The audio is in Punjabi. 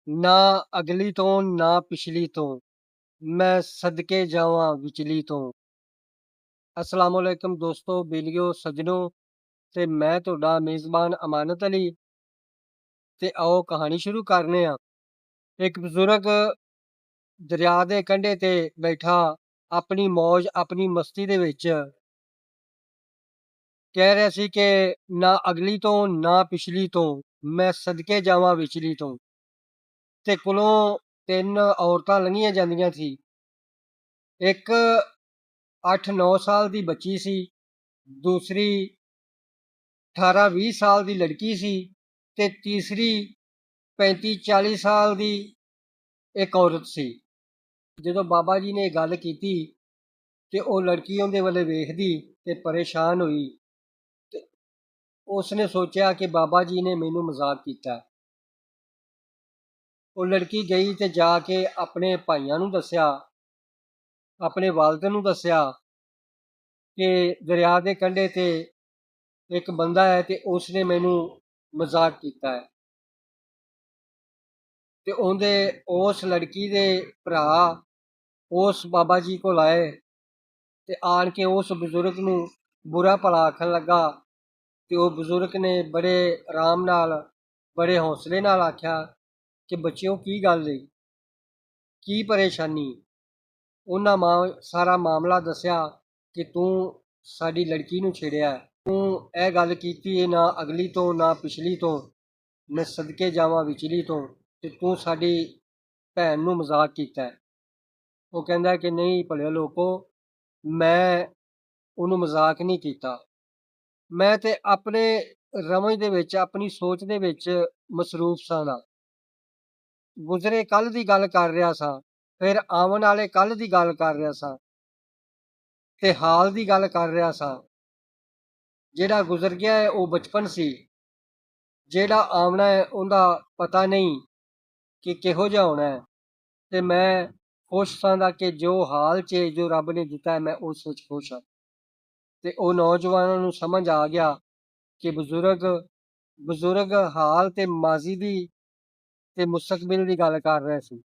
ਨਾ ਅਗਲੀ ਤੋਂ ਨਾ ਪਿਛਲੀ ਤੋਂ, ਮੈਂ ਸਦਕੇ ਜਾਵਾਂ ਵਿਚਲੀ ਤੋਂ। ਅਸਲਾਮ ਵਾਲੇਕਮ ਦੋਸਤੋ, ਬੇਲੀਓ, ਸੱਜਣੋ, ਤੇ ਮੈਂ ਤੁਹਾਡਾ ਮੇਜ਼ਬਾਨ ਅਮਾਨਤ ਅਲੀ। ਤੇ ਆਓ ਕਹਾਣੀ ਸ਼ੁਰੂ ਕਰਨੇ ਆ। ਇੱਕ ਬਜ਼ੁਰਗ ਦਰਿਆ ਦੇ ਕੰਢੇ ਤੇ ਬੈਠਾ ਆਪਣੀ ਮੌਜ ਆਪਣੀ ਮਸਤੀ ਦੇ ਵਿੱਚ ਕਹਿ ਰਿਹਾ ਸੀ ਕਿ ਨਾ ਅਗਲੀ ਤੋਂ ਨਾ ਪਿਛਲੀ ਤੋਂ, ਮੈਂ ਸਦਕੇ ਜਾਵਾਂ ਵਿਚਲੀ ਤੋਂ। ਤੇ ਕੋਲੋਂ ਤਿੰਨ ਔਰਤਾਂ ਲੰਘੀਆਂ ਜਾਂਦੀਆਂ ਸੀ। ਇੱਕ 8-9 ਸਾਲ ਦੀ ਬੱਚੀ ਸੀ, ਦੂਸਰੀ 18-20 ਸਾਲ ਦੀ ਲੜਕੀ ਸੀ, ਤੇ ਤੀਸਰੀ 35-40 ਸਾਲ ਦੀ ਇੱਕ ਔਰਤ ਸੀ। ਜਦੋਂ ਬਾਬਾ ਜੀ ਨੇ ਗੱਲ ਕੀਤੀ ਤੇ ਉਹ ਲੜਕੀ ਉਹਦੇ ਵੱਲ ਵੇਖਦੀ ਤੇ ਪਰੇਸ਼ਾਨ ਹੋਈ, ਤੇ ਉਸਨੇ ਸੋਚਿਆ ਕਿ ਬਾਬਾ ਜੀ ਨੇ ਮੈਨੂੰ ਮਜ਼ਾਕ ਕੀਤਾ। ਉਹ ਲੜਕੀ ਗਈ ਤੇ ਜਾ ਕੇ ਆਪਣੇ ਭਾਈਆਂ ਨੂੰ ਦੱਸਿਆ, ਆਪਣੇ ਵਾਲਿਦ ਨੂੰ ਦੱਸਿਆ ਕਿ ਦਰਿਆ ਦੇ ਕੰਢੇ ਤੇ ਇੱਕ ਬੰਦਾ ਹੈ ਤੇ ਉਸਨੇ ਮੈਨੂੰ ਮਜ਼ਾਕ ਕੀਤਾ ਹੈ। ਤੇ ਉਹਦੇ ਉਸ ਲੜਕੀ ਦੇ ਭਰਾ ਉਸ ਬਾਬਾ ਜੀ ਕੋਲ ਆਏ ਤੇ ਆਣ ਕੇ ਉਸ ਬਜ਼ੁਰਗ ਨੂੰ ਬੁਰਾ ਭਲਾ ਆਖਣ ਲੱਗਾ। ਤੇ ਉਹ ਬਜ਼ੁਰਗ ਨੇ ਬੜੇ ਆਰਾਮ ਨਾਲ ਬੜੇ ਹੌਸਲੇ ਨਾਲ ਆਖਿਆ ਕਿ ਬੱਚਿਓ, ਕੀ ਗੱਲ ਹੈ, ਕੀ ਪਰੇਸ਼ਾਨੀ। ਉਹਨਾਂ ਸਾਰਾ ਮਾਮਲਾ ਦੱਸਿਆ ਕਿ ਤੂੰ ਸਾਡੀ ਲੜਕੀ ਨੂੰ ਛੇੜਿਆ, ਤੂੰ ਇਹ ਗੱਲ ਕੀਤੀ ਹੈ ਨਾ ਅਗਲੀ ਤੋਂ ਨਾ ਪਿਛਲੀ ਤੋਂ, ਮੈਂ ਸਦਕੇ ਜਾਵਾਂ ਵਿਚਲੀ ਤੋਂ, ਤੇ ਤੂੰ ਸਾਡੀ ਭੈਣ ਨੂੰ ਮਜ਼ਾਕ ਕੀਤਾ। ਉਹ ਕਹਿੰਦਾ ਕਿ ਨਹੀਂ ਭਲੇ ਲੋਕੋ, ਮੈਂ ਉਹਨੂੰ ਮਜ਼ਾਕ ਨਹੀਂ ਕੀਤਾ, ਮੈਂ ਤੇ ਆਪਣੇ ਰਮਜ ਦੇ ਵਿੱਚ ਆਪਣੀ ਸੋਚ ਦੇ ਵਿੱਚ ਮਸਰੂਫ ਸਾਂ। ਗੁਜ਼ਰੇ ਕੱਲ੍ਹ ਦੀ ਗੱਲ ਕਰ ਰਿਹਾ ਸਾਂ, ਫਿਰ ਆਉਣ ਵਾਲੇ ਕੱਲ੍ਹ ਦੀ ਗੱਲ ਕਰ ਰਿਹਾ ਸਾਂ, ਤੇ ਹਾਲ ਦੀ ਗੱਲ ਕਰ ਰਿਹਾ ਸਾਂ। ਜਿਹੜਾ ਗੁਜ਼ਰ ਗਿਆ ਹੈ ਉਹ ਬਚਪਨ ਸੀ, ਜਿਹੜਾ ਆਉਣਾ ਹੈ ਉਹਦਾ ਪਤਾ ਨਹੀਂ ਕਿ ਕਿਹੋ ਜਿਹਾ ਹੋਣਾ ਹੈ। ਤੇ ਮੈਂ ਖੁਸ਼ ਸਾਂ ਦਾ ਕਿ ਜੋ ਹਾਲ 'ਚ ਜੋ ਰੱਬ ਨੇ ਦਿੱਤਾ ਹੈ ਮੈਂ ਉਸ ਵਿੱਚ ਖੁਸ਼ ਹਾਂ। ਤੇ ਉਹ ਨੌਜਵਾਨਾਂ ਨੂੰ ਸਮਝ ਆ ਗਿਆ ਕਿ ਬਜ਼ੁਰਗ ਹਾਲ ਤੇ ਮਾਜ਼ੀ ਦੀ ਤੇ ਮੁਸਤਕਬਲ ਦੀ ਗੱਲ ਕਰ ਰਿਹਾ ਸੀ।